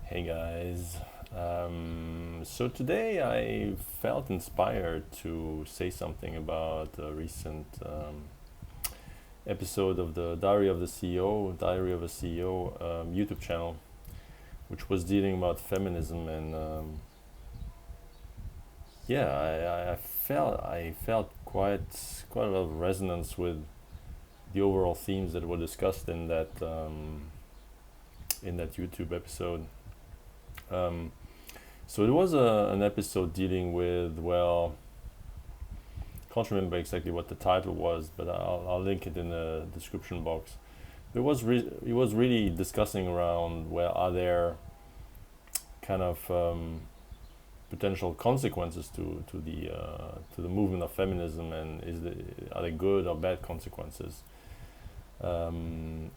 Hey guys. So today I felt inspired to say something about a recent episode of the Diary of a CEO YouTube channel, which was dealing about feminism and I felt quite a lot of resonance with the overall themes that were discussed in that YouTube episode. Um, so it was an episode dealing with, well, can't remember exactly what the title was, but I'll link it in the description box. It was really discussing around, well, are there kind of potential consequences to the movement of feminism, and are they good or bad consequences? And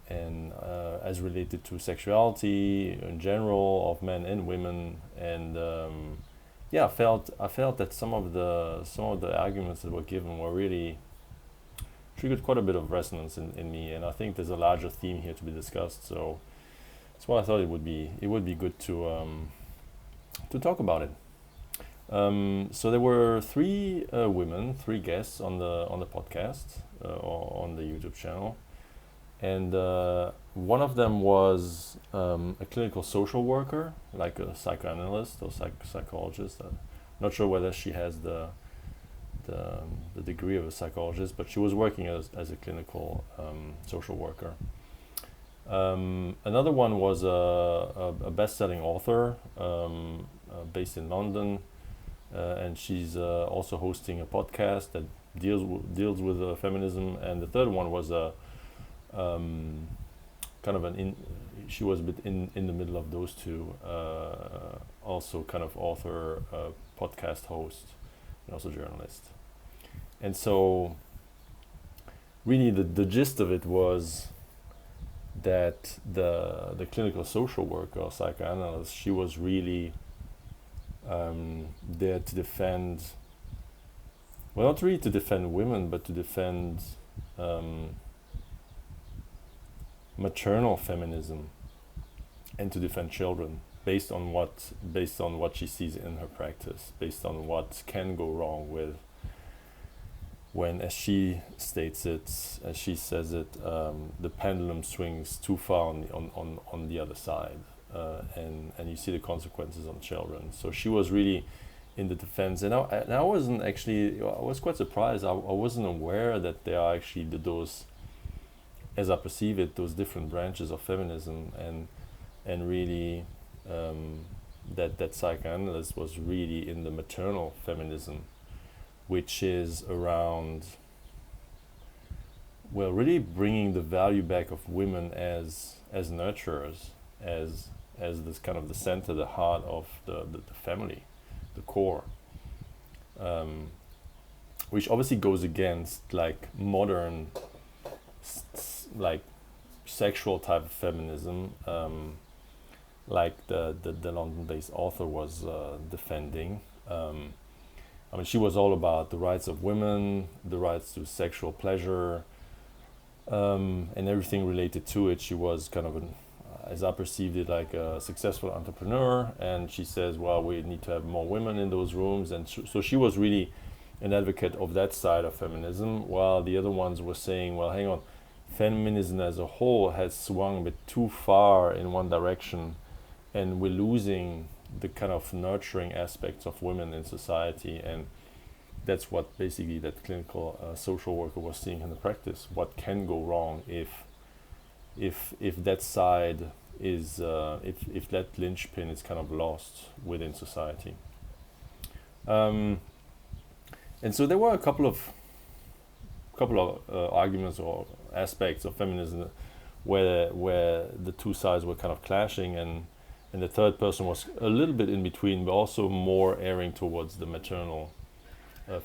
as related to sexuality in general of men and women, and I felt that some of the arguments that were given were really triggered quite a bit of resonance in me, and I think there's a larger theme here to be discussed. So that's why I thought it would be good to talk about it. So there were three guests on the podcast, or on the YouTube channel, and one of them was a clinical social worker, like a psychoanalyst or psychologist. Not sure whether she has the degree of a psychologist, but she was working as a clinical social worker. Another one was a best-selling author based in London, and she's also hosting a podcast that deals with feminism. And the third one was a kind of she was a bit in the middle of those two, also kind of author, podcast host, and also journalist. And so really the gist of it was that the clinical social worker or psychoanalyst, she was really there to defend, well, not really to defend women, but to defend maternal feminism, and to defend children based on what she sees in her practice, based on what can go wrong with when, as she states it, as she says it, the pendulum swings too far on the other side, and you see the consequences on children. So she was really in the defense, and I wasn't actually, I was quite surprised. I wasn't aware that there are actually those, as I perceive it, those different branches of feminism, and really that psychoanalyst was really in the maternal feminism, which is around, well, really bringing the value back of women as nurturers, as this kind of the center, the heart of the family, the core, which obviously goes against like modern like sexual type of feminism, like the London-based author was defending. I mean, she was all about the rights of women, the rights to sexual pleasure, and everything related to it. She was kind of as I perceived it, like a successful entrepreneur, and she says, well, we need to have more women in those rooms, and so she was really an advocate of that side of feminism, while the other ones were saying, well, hang on, feminism as a whole has swung a bit too far in one direction, and we're losing the kind of nurturing aspects of women in society. And that's what basically that clinical social worker was seeing in the practice. What can go wrong if that side is if that linchpin is kind of lost within society. And so there were a couple of arguments or aspects of feminism where the two sides were kind of clashing, and the third person was a little bit in between, but also more erring towards the maternal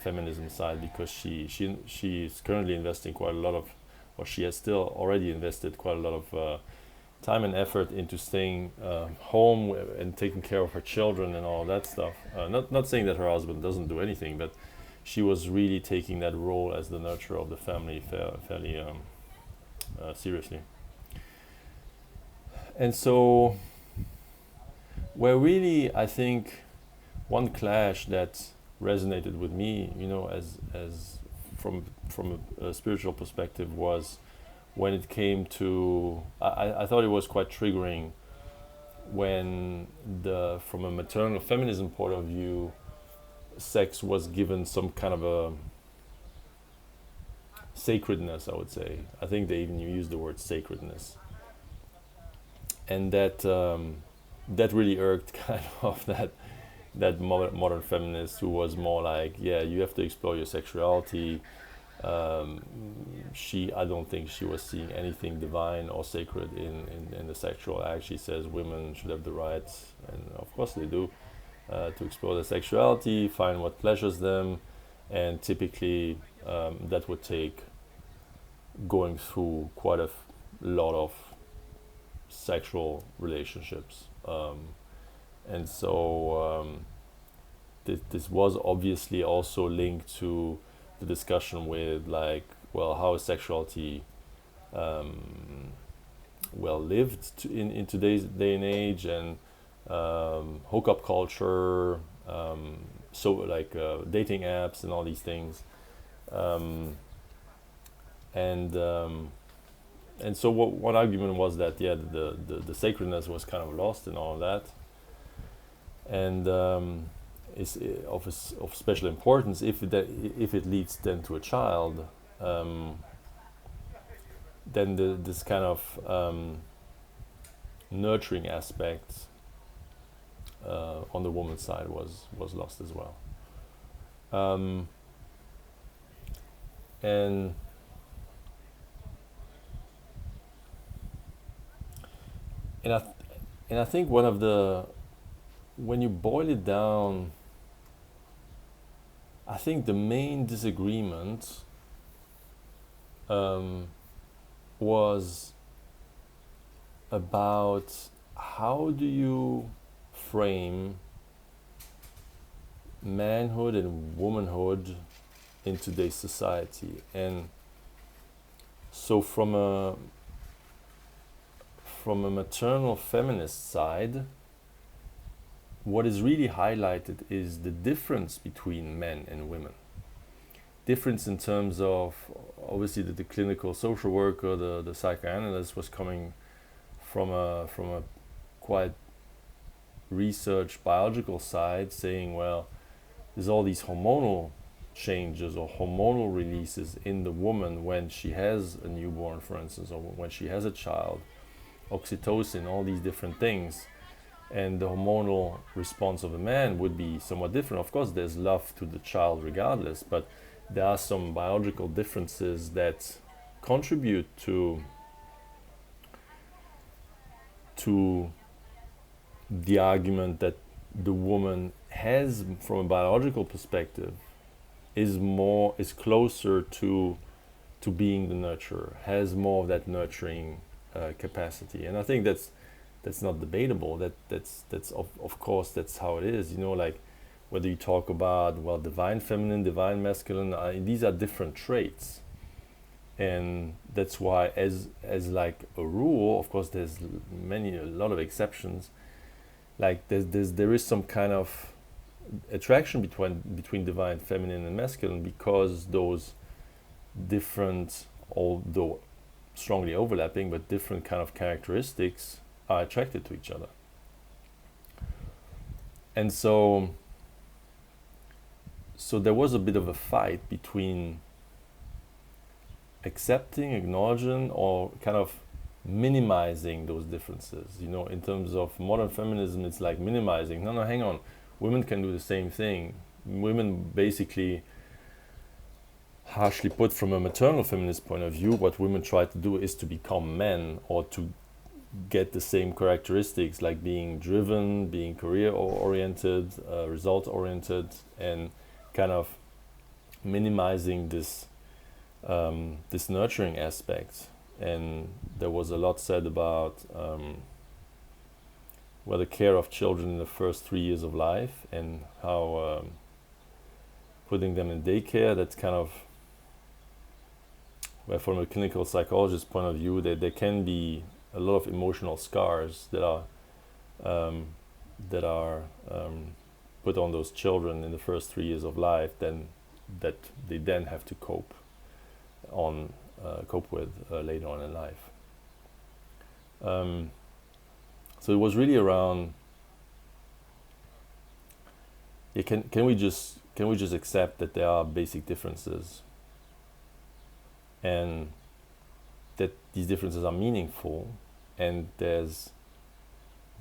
feminism side, because she's currently investing quite a lot of, or she has still already invested quite a lot of time and effort into staying home and taking care of her children and all that stuff. Not saying that her husband doesn't do anything, but she was really taking that role as the nurturer of the family fairly seriously. And so where really I think one clash that resonated with me, as from a spiritual perspective, was when it came to I thought it was quite triggering when from a maternal feminism point of view, sex was given some kind of a sacredness, I would say. I think they even use the word sacredness, and that really irked kind of that modern feminist who was more like, yeah, you have to explore your sexuality. I don't think she was seeing anything divine or sacred in the sexual act. She says women should have the rights, and of course they do, to explore their sexuality, find what pleasures them, and typically that would take going through quite a lot of sexual relationships. And so this was obviously also linked to the discussion with, like, well, how is sexuality well lived in today's day and age, and hookup culture, so like dating apps and all these things, and so one argument was that, yeah, the sacredness was kind of lost in all of that, and is of special importance if it leads then to a child. Then this kind of nurturing aspect on the woman's side was lost as well. And I think when you boil it down, I think the main disagreement was about how do you frame manhood and womanhood in today's society. And so from a maternal feminist side, what is really highlighted is the difference between men and women. Difference in terms of, obviously, the clinical social worker, the psychoanalyst was coming from a quite research biological side, saying, well, there's all these hormonal changes or hormonal releases in the woman when she has a newborn, for instance, or when she has a child, oxytocin, all these different things. And the hormonal response of a man would be somewhat different. Of course, there's love to the child regardless, but there are some biological differences that contribute to the argument that the woman has, from a biological perspective, is closer to being the nurturer, has more of that nurturing capacity. And I think that's not debatable. That's of course that's how it is. Like whether you talk about, well, divine feminine, divine masculine, these are different traits, and that's why, as like a rule, of course, there's a lot of exceptions. Like there is some kind of attraction between divine feminine and masculine, because those different, although strongly overlapping, but different kind of characteristics are attracted to each other. And so there was a bit of a fight between accepting, acknowledging, or kind of minimizing those differences. In terms of modern feminism, it's like minimizing. No, hang on. Women can do the same thing. Women basically, harshly put, from a maternal feminist point of view, what women try to do is to become men, or to get the same characteristics, like being driven, being career oriented, result oriented, and kind of minimizing this nurturing aspect. And there was a lot said about the care of children in the first 3 years of life, and how putting them in daycare, that's kind of where, from a clinical psychologist point of view, there can be a lot of emotional scars that are that are put on those children in the first 3 years of life, then that they then have to cope with later on in life. So it was really around. Yeah, can we just accept that there are basic differences, and that these differences are meaningful, and there's,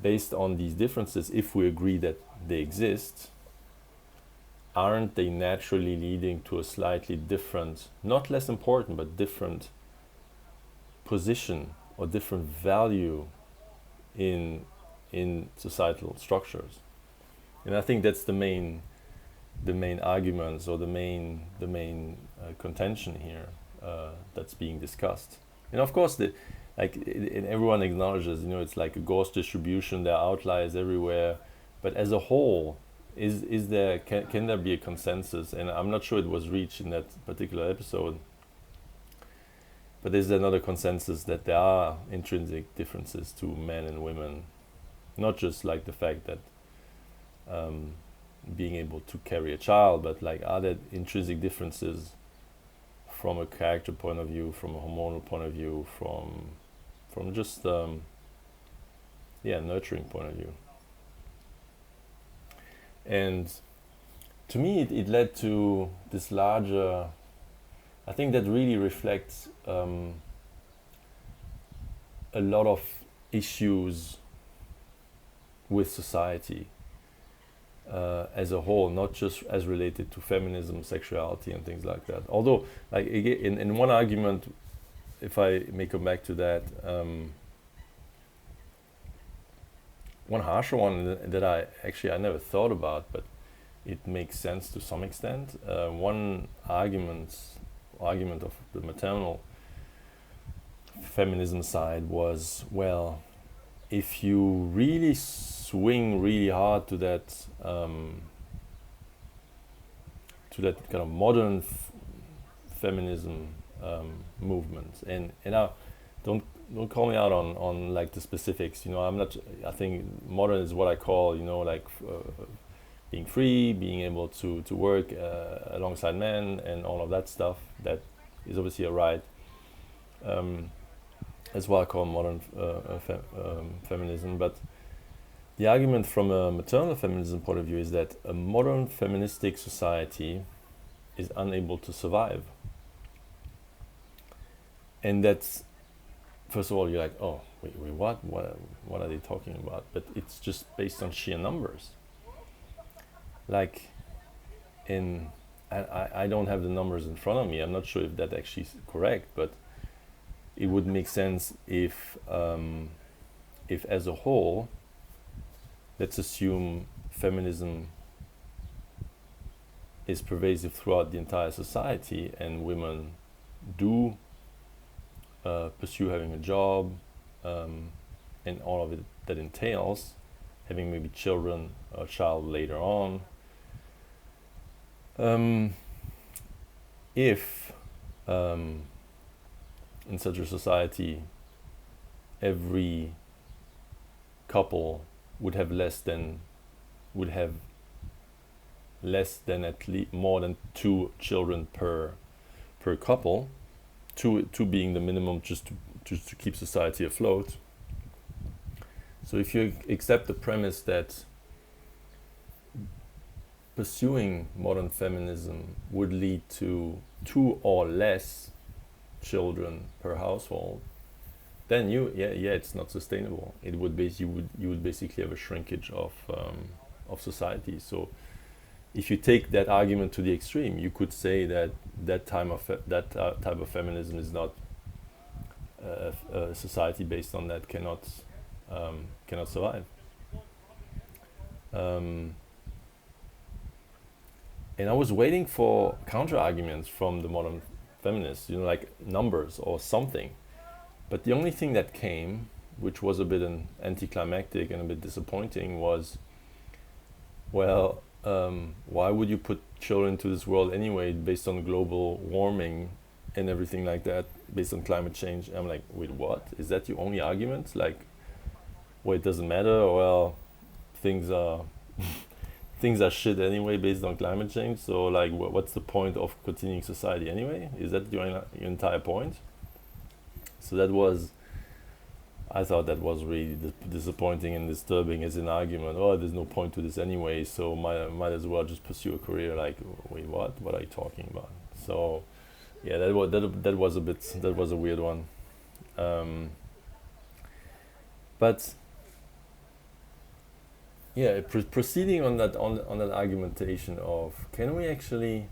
based on these differences, if we agree that they exist, aren't they naturally leading to a slightly different, not less important, but different position or different value in societal structures? And I think that's the main arguments, or the main contention here that's being discussed. And of course, and everyone acknowledges, it's like a Gauss distribution. There are outliers everywhere, but as a whole, is there can there be a consensus? And I'm not sure it was reached in that particular episode. But is there another consensus that there are intrinsic differences to men and women, not just like the fact that being able to carry a child, but like, are there intrinsic differences from a character point of view, from a hormonal point of view, from just nurturing point of view? And to me, it led to this larger, I think that really reflects a lot of issues with society as a whole, not just as related to feminism, sexuality, and things like that. Although, like, in one argument, if I may come back to that, one harsher one that I never thought about, but it makes sense to some extent. One argument of the maternal feminism side was, well, if you really swing really hard to that kind of modern feminism movement, and I don't call me out on like the specifics. I'm not. I think modern is what I call, being free, being able to work alongside men, and all of that stuff. That is obviously a right. That's what I call modern feminism. But the argument from a maternal feminism point of view is that a modern feministic society is unable to survive. And that's, first of all, you're like, oh, wait, what are they talking about? But it's just based on sheer numbers. Like, I don't have the numbers in front of me. I'm not sure if that actually is correct, but it would make sense if as a whole, let's assume feminism is pervasive throughout the entire society, and women do pursue having a job, and all of it that entails, having maybe children, a child later on. If in such a society, every couple would have less than at least more than 2 children per couple, two being the minimum, just to keep society afloat. So if you accept the premise that pursuing modern feminism would lead to 2 or less children per household, then it's not sustainable. It would you would basically have a shrinkage of society. So if you take that argument to the extreme, you could say that type of feminism is not a society based on that cannot survive. And I was waiting for counter arguments from the modern feminists, like numbers or something. But the only thing that came, which was a bit anticlimactic and a bit disappointing, was, well, why would you put children into this world anyway, based on global warming and everything like that, based on climate change? I'm like, wait, what? Is that your only argument? Like, well, it doesn't matter. Well, things are things are shit anyway based on climate change. So like, what's the point of continuing society anyway? Is that your entire point? So that was, I thought that was really disappointing and disturbing as an argument. Oh, there's no point to this anyway, so might as well just pursue a career. Like, wait, what? What are you talking about? So, yeah, that was a weird one. But yeah, proceeding on that argumentation of, can we actually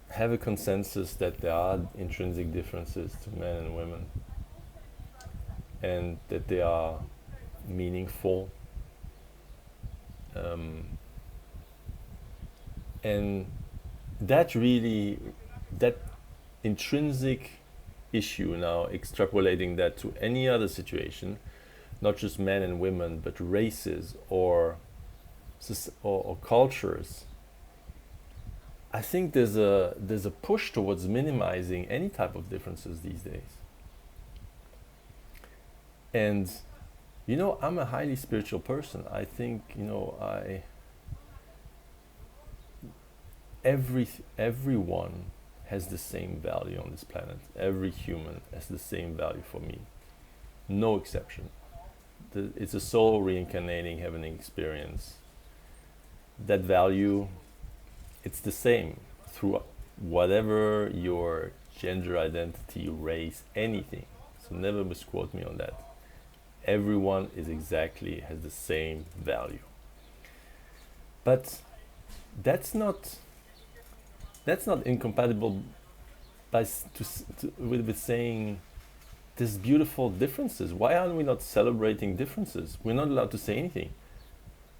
have a consensus that there are intrinsic differences to men and women, and that they are meaningful, and that intrinsic issue, now extrapolating that to any other situation, not just men and women, but races or cultures, I think there's a push towards minimizing any type of differences these days. And I'm a highly spiritual person. I think everyone has the same value on this planet. Every human has the same value for me, no exception. It's a soul reincarnating, having an experience. That value, it's the same through whatever your gender identity, race, anything. So never misquote me on that. Everyone has the same value. But that's not incompatible with saying there's beautiful differences. Why aren't we not celebrating differences? We're not allowed to say anything.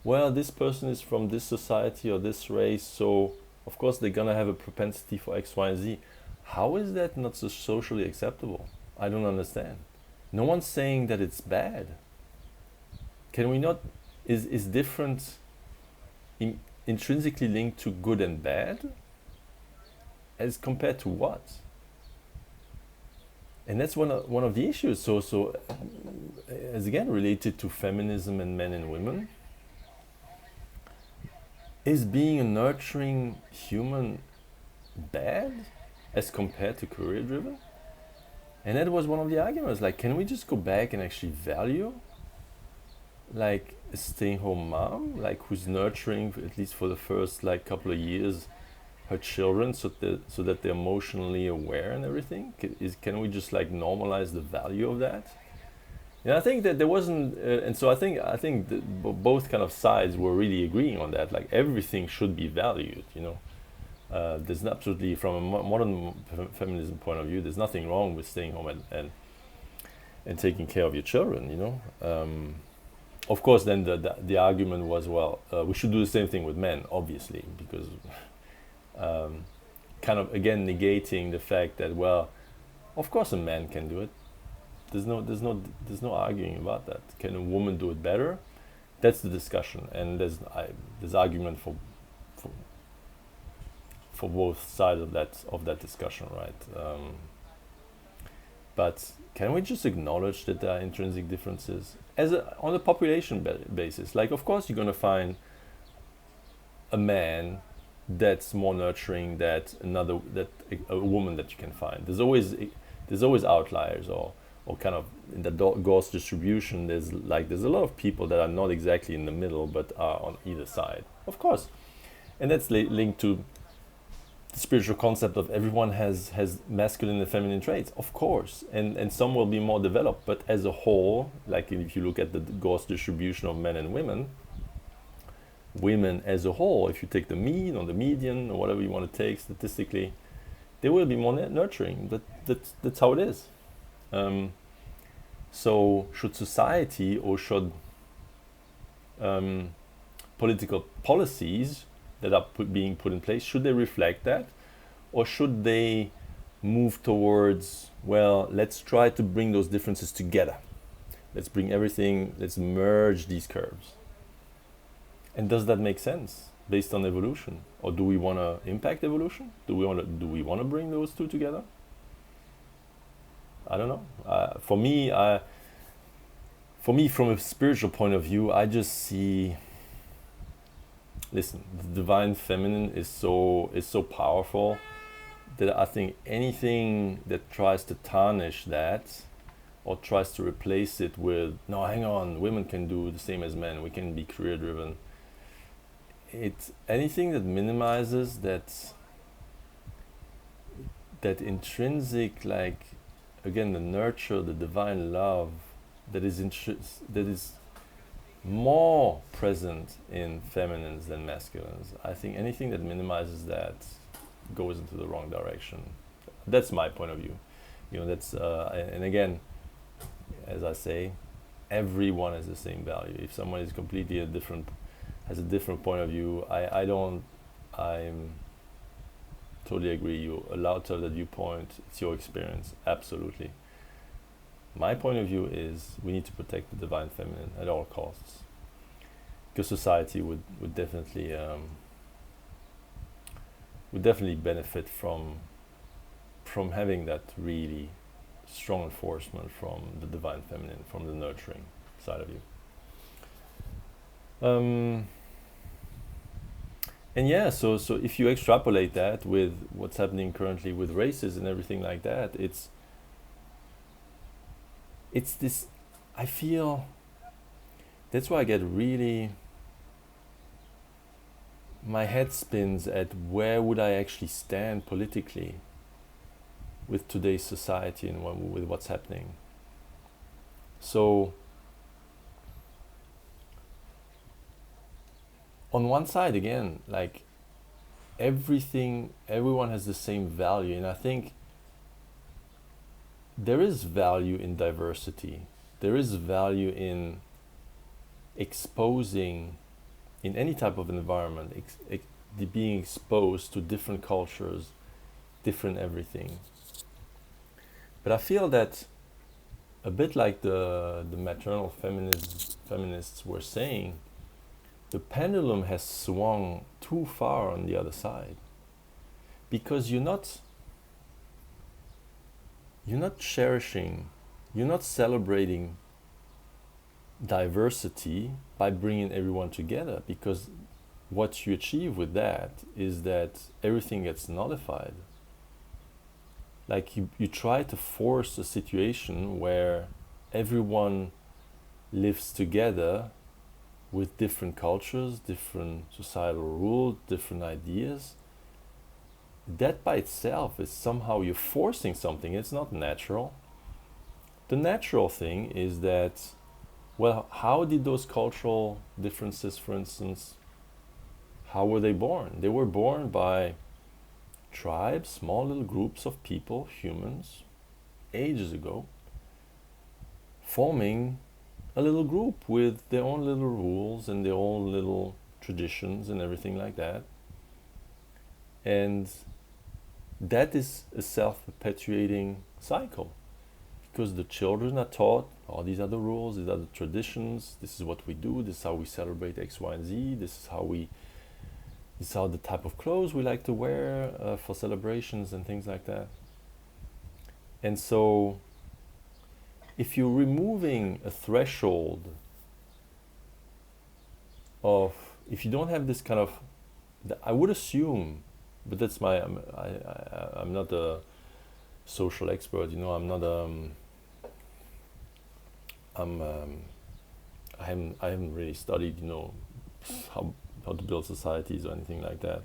Well, this person is from this society or this race, so of course they're gonna have a propensity for X, Y, and Z. How is that not so socially acceptable? I don't understand. No one's saying that it's bad. Can we not? Is different intrinsically linked to good and bad? As compared to what? And that's one of the issues. So as again related to feminism and men and women, is being a nurturing human bad as compared to career driven? And that was one of the arguments. Like, can we just go back and actually value, like, a stay-home mom, like, who's nurturing at least for the first couple of years her children, so that they're emotionally aware and everything? Can we just normalize the value of that? And I think that there wasn't, and so I think that both kind of sides were really agreeing on that. Like, everything should be valued. There's absolutely, from a modern feminism point of view, there's nothing wrong with staying home and taking care of your children. Of course, then the argument was, well, we should do the same thing with men, obviously, because kind of again negating the fact that, well, of course a man can do it. There's no arguing about that. Can a woman do it better? That's the discussion, and there's argument for both sides of that discussion, right? But can we just acknowledge that there are intrinsic differences on a population basis? Like, of course, you're going to find a man that's more nurturing that a woman that you can find. There's always outliers, or kind of in the Gauss distribution. There's a lot of people that are not exactly in the middle, but are on either side, of course, and that's linked to the spiritual concept of everyone has masculine and feminine traits, of course, and some will be more developed, but as a whole, like if you look at the Gauss distribution of men and women as a whole, if you take the mean or the median or whatever you want to take statistically, they will be more nurturing. That's how it is. So should society, or should political policies that are being put in place, should they reflect that, or should they move towards, well, let's try to bring those differences together, let's merge these curves? And does that make sense based on evolution, or do we want to impact evolution? Do we want to bring those two together? I don't know. For me, for me, from a spiritual point of view, I just see. Listen, the divine feminine is so powerful that I think anything that tries to tarnish that or tries to replace it with no, hang on, women can do the same as men. We can be career driven. It's anything that minimizes that intrinsic, like, again, the nurture, the divine love that is more present in feminines than masculines. I think anything that minimizes that goes into the wrong direction. That's my point of view. That's and again, as I say, everyone has the same value. If someone is completely has a different point of view, I'm totally agree. You're allowed to have that viewpoint. It's your experience, absolutely. My point of view is we need to protect the divine feminine at all costs, because society would definitely benefit from having that really strong enforcement from the divine feminine, from the nurturing side of you. And yeah, so if you extrapolate that with what's happening currently with races and everything like that, it's this. I feel that's why I get really, my head spins at where would I actually stand politically with today's society and with what's happening. So on one side, again, like, everyone has the same value, and I think there is value in diversity. There is value in exposing, in any type of environment, being exposed to different cultures, different everything. But I feel that a bit like the maternal feminists were saying, the pendulum has swung too far on the other side, because you're not cherishing, you're not celebrating diversity by bringing everyone together, because what you achieve with that is that everything gets nullified. Like, you try to force a situation where everyone lives together with different cultures, different societal rules, different ideas. That by itself is somehow you're forcing something. It's not natural. The natural thing is that, well, how did those cultural differences, for instance, how were they born? They were born by tribes, small little groups of people, humans, ages ago, forming a little group with their own little rules and their own little traditions and everything like that. And that is a self-perpetuating cycle, because the children are taught, oh, these are the rules, these are the traditions, this is what we do, this is how we celebrate X, Y, and Z, this is how the type of clothes we like to wear for celebrations and things like that. And so if you're removing a threshold of, if you don't have this kind of, I would assume, but that's I'm not a social expert, I'm not I haven't really studied, how to build societies or anything like that.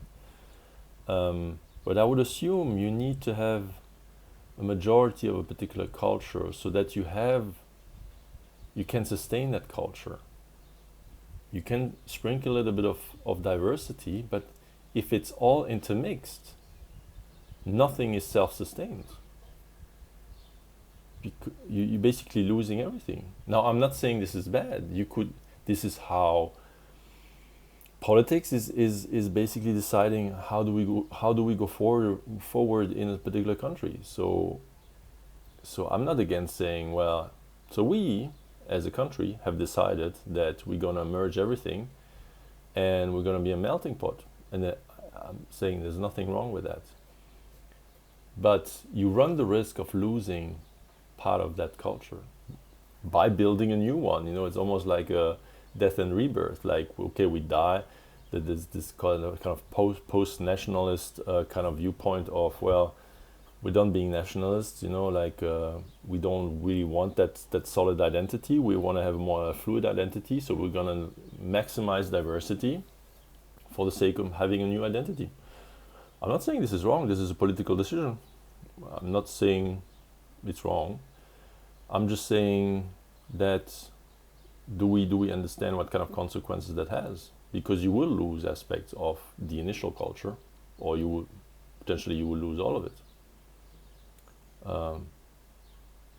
But I would assume you need to have a majority of a particular culture so that you can sustain that culture. You can sprinkle a little bit of diversity, but if it's all intermixed, nothing is self-sustained. You're basically losing everything. Now, I'm not saying this is bad. This is how politics is basically deciding how do we go forward in a particular country. So I'm not against saying, well, so we as a country have decided that we're gonna merge everything and we're gonna be a melting pot, and I'm saying there's nothing wrong with that. But you run the risk of losing part of that culture. by building a new one. You know, it's almost like a death and rebirth. Like, okay, we die. That there's this kind of post nationalist kind of viewpoint of, well, we're done being nationalists. You know, like we don't really want that solid identity. We want to have a more fluid identity. So we're gonna maximize diversity for the sake of having a new identity. I'm not saying this is wrong. This is a political decision. I'm not saying it's wrong. I'm just saying that do we understand what kind of consequences that has? Because you will lose aspects of the initial culture, or you will potentially you will lose all of it.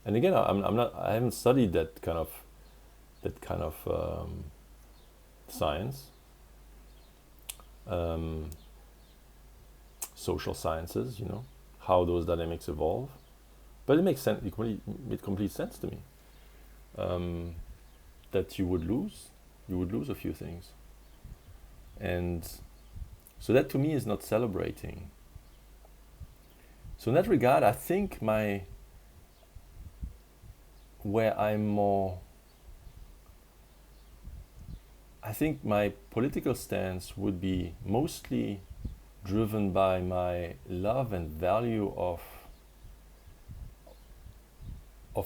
And again, I haven't studied that kind of science, social sciences. You know how those dynamics evolve, but it makes sense. It made complete sense to me. That you would lose a few things, and so that to me is not celebrating. So in that regard, I think I think my political stance would be mostly driven by my love and value of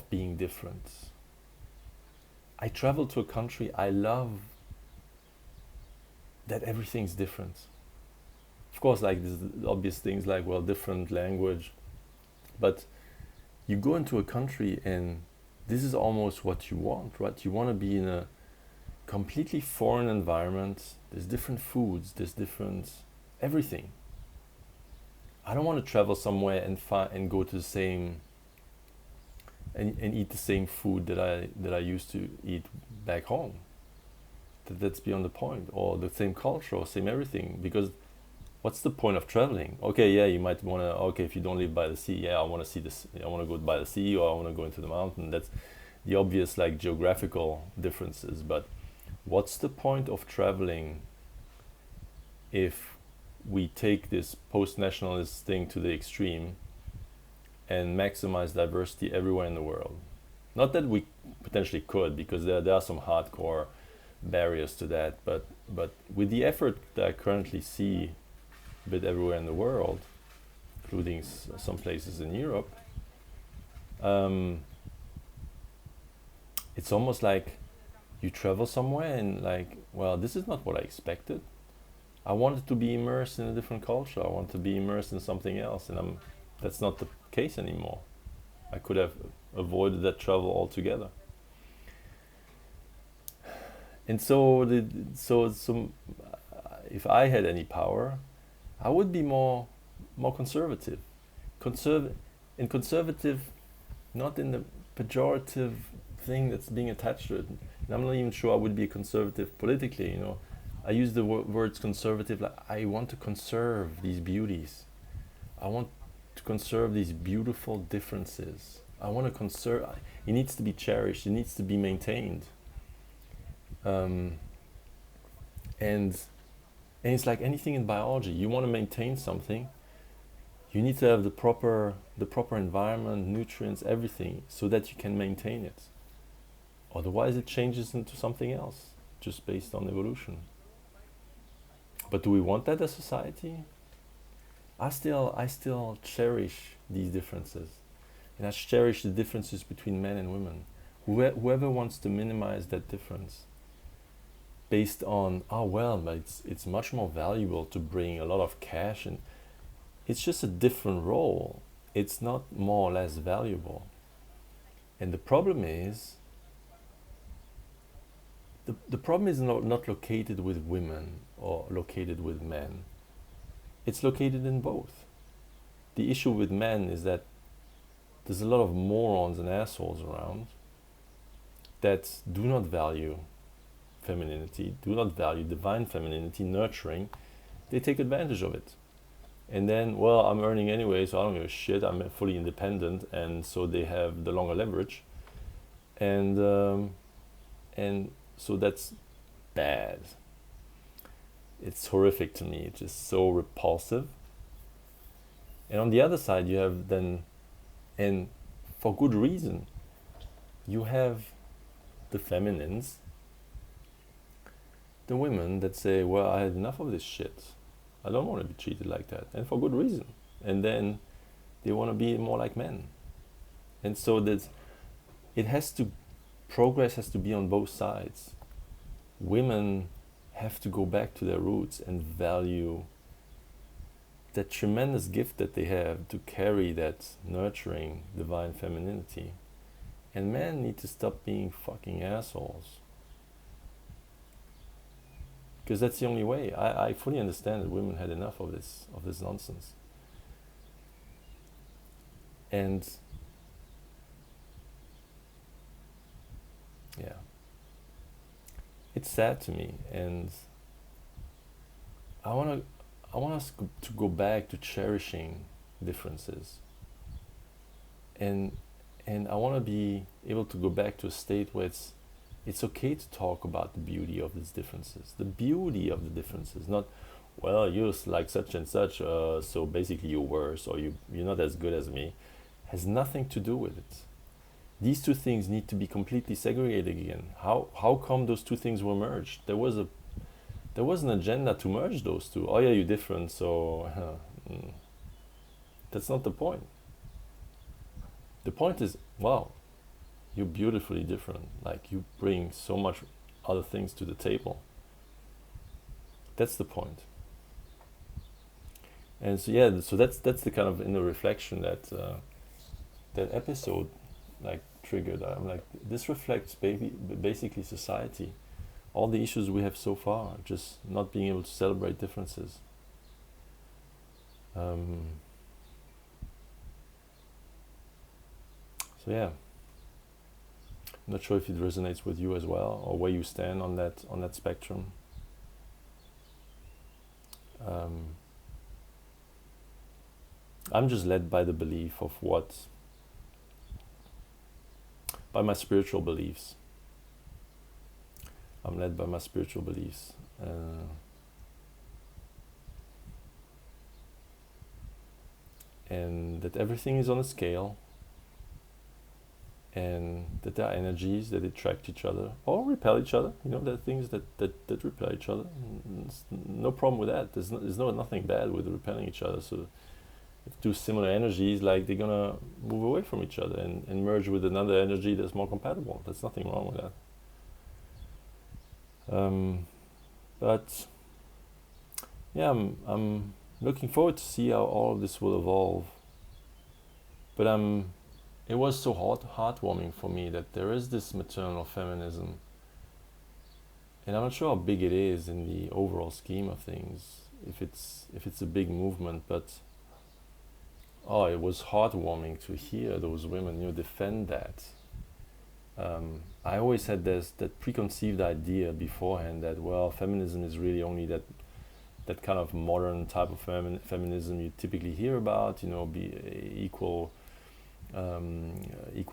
being different. I travel to a country, I love that everything's different. Of course, like there's obvious things like, well, different language, but you go into a country and this is almost what you want, right? You want to be in a completely foreign environment. There's different foods, there's different everything. I don't want to travel somewhere and go to the same and eat the same food that I used to eat back home. That's beyond the point. Or the same culture or same everything. Because what's the point of traveling? Okay, yeah, you might want to, okay, if you don't live by the sea, yeah, I want to see this, I want to go by the sea, or I want to go into the mountain. That's the obvious like geographical differences. But what's the point of traveling if we take this post-nationalist thing to the extreme and maximize diversity everywhere in the world? Not that we potentially could, because there are some hardcore barriers to that, but with the effort that I currently see a bit everywhere in the world, including some places in Europe, it's almost like you travel somewhere and like, well, this is not what I expected. I wanted to be immersed in a different culture. I want to be immersed in something else, and that's not the case anymore. I could have avoided that travel altogether. And so if I had any power, I would be more conservative. And conservative, not in the pejorative thing that's being attached to it. And I'm not even sure I would be conservative politically, you know. I use the words conservative, like I want to conserve these beauties. I want to conserve these beautiful differences. I want to conserve, it needs to be cherished, it needs to be maintained. And it's like anything in biology. You want to maintain something, you need to have the proper environment, nutrients, everything, so that you can maintain it. Otherwise it changes into something else, just based on evolution. But do we want that as society? I still cherish these differences. And I cherish the differences between men and women. Whoever wants to minimize that difference based on, oh well, but it's much more valuable to bring a lot of cash, and it's just a different role. It's not more or less valuable. And the problem is, the problem is not located with women or located with men. It's located in both. The issue with men is that there's a lot of morons and assholes around that do not value femininity, do not value divine femininity, nurturing. They take advantage of it. And then, well, I'm earning anyway, so I don't give a shit, I'm fully independent, and so they have the longer leverage. And so that's bad. It's horrific to me. It's just so repulsive. And on the other side, you have then, and for good reason, you have the feminines, the women that say, well, I had enough of this shit. I don't want to be treated like that, and for good reason. And then they want to be more like men. And so that it has to, progress has to be on both sides. Women have to go back to their roots and value that tremendous gift that they have to carry that nurturing divine femininity. And men need to stop being fucking assholes. Because that's the only way. I fully understand that women had enough of this nonsense. And yeah, it's sad to me, and I want us to go back to cherishing differences, and I want to be able to go back to a state where it's okay to talk about the beauty of these differences, the beauty of the differences, not, well, you're like such and such, so basically you're worse, or you're not as good as me. Has nothing to do with it. These two things need to be completely segregated again. How come those two things were merged? There was an agenda to merge those two. Oh yeah, you're different, so that's not the point. The point is, wow, you're beautifully different. Like, you bring so much other things to the table. That's the point. And so yeah, so that's the kind of inner reflection that that episode like triggered. I'm like, this reflects basically society, all the issues we have so far, just not being able to celebrate differences. So yeah, I'm not sure if it resonates with you as well, or where you stand on that spectrum. I'm just led by the belief of by my spiritual beliefs. I'm led by my spiritual beliefs. And that everything is on a scale, and that there are energies that attract each other or repel each other. You know, there are things that repel each other. There's no problem with that. There's nothing bad with repelling each other. So if two similar energies, like, they're gonna move away from each other and merge with another energy that's more compatible. There's nothing wrong with that. But yeah, I'm looking forward to see how all of this will evolve. But it was so heartwarming for me that there is this maternal feminism, and I'm not sure how big it is in the overall scheme of things, if it's a big movement, but it was heartwarming to hear those women, defend that. I always had that preconceived idea beforehand that, well, feminism is really only that kind of modern type of feminism you typically hear about, be equal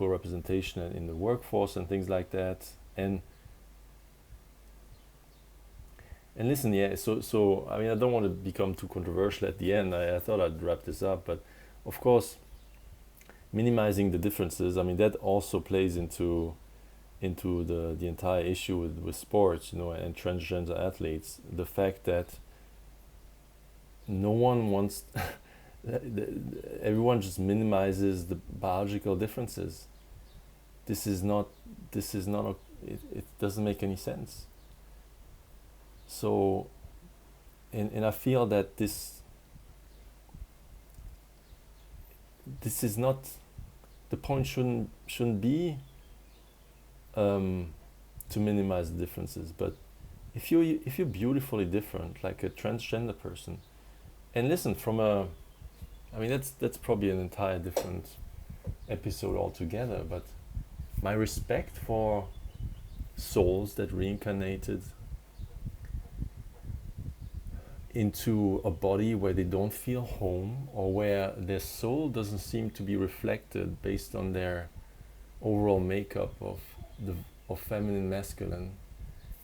representation in the workforce and things like that. And listen, yeah, so I mean, I don't want to become too controversial at the end. I thought I'd wrap this up, but of course, minimizing the differences, I mean, that also plays into the entire issue with sports, and transgender athletes. The fact that no one wants everyone just minimizes the biological differences. This is not it doesn't make any sense. So and I feel that this is not, the point shouldn't be to minimize the differences, but if you're beautifully different, like a transgender person, and listen, I mean, that's probably an entire different episode altogether, but my respect for souls that reincarnated into a body where they don't feel home, or where their soul doesn't seem to be reflected based on their overall makeup of feminine, masculine,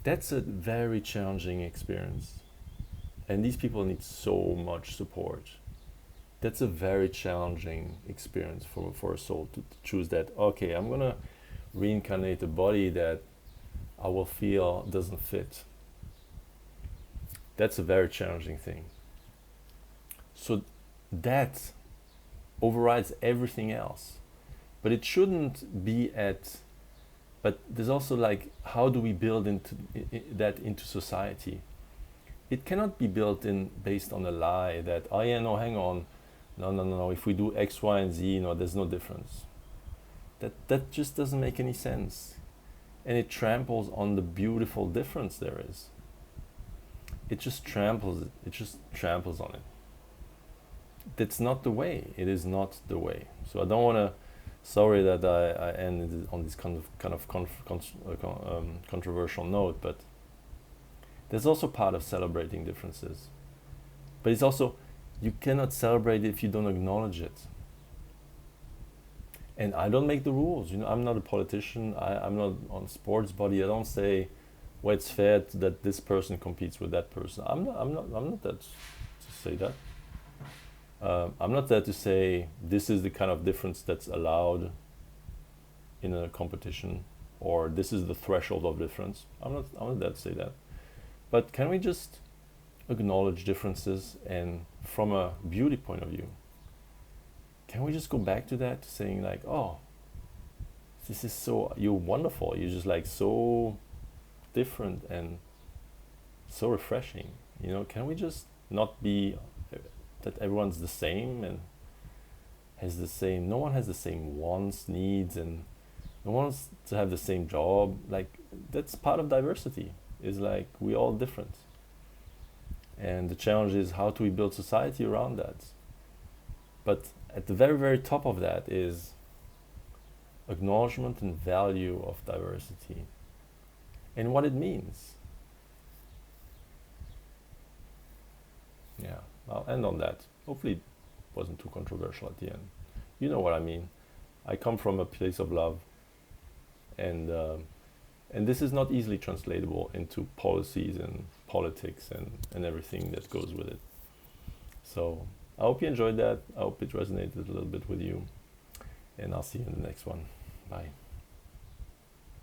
that's a very challenging experience. And these people need so much support. That's a very challenging experience for a soul to choose that, okay, I'm gonna reincarnate a body that I will feel doesn't fit. That's a very challenging thing. So that overrides everything else. But it shouldn't be at, but there's also like, how do we build that into society? It cannot be built in based on a lie that, oh yeah, no, hang on, no, if we do X, Y, and Z, there's no difference. That just doesn't make any sense. And it tramples on the beautiful difference there is. It just tramples on it. That's not the way. It is not the way. So I don't want to, sorry that I ended on this controversial note, but there's also part of celebrating differences. But it's also, you cannot celebrate it if you don't acknowledge it. And I don't make the rules. I'm not a politician. I'm not on sports body. I don't say, well, it's fair that this person competes with that person. I'm not there to say that. I'm not there to say this is the kind of difference that's allowed in a competition, or this is the threshold of difference. I'm not there to say that. But can we just acknowledge differences, and from a beauty point of view, can we just go back to that, saying like, oh, this is so, you're wonderful, you're just like so different and so refreshing. Can we just not be that everyone's the same and has the same, no one has the same wants, needs, and no one wants to have the same job. Like, that's part of diversity, is like, we're all different. And the challenge is, how do we build society around that? But at the very, very top of that is acknowledgement and value of diversity and what it means. Yeah, I'll end on that. Hopefully it wasn't too controversial at the end. You know what I mean. I come from a place of love, and this is not easily translatable into policies and politics and everything that goes with it. So I hope you enjoyed that. I hope it resonated a little bit with you, and I'll see you in the next one. Bye.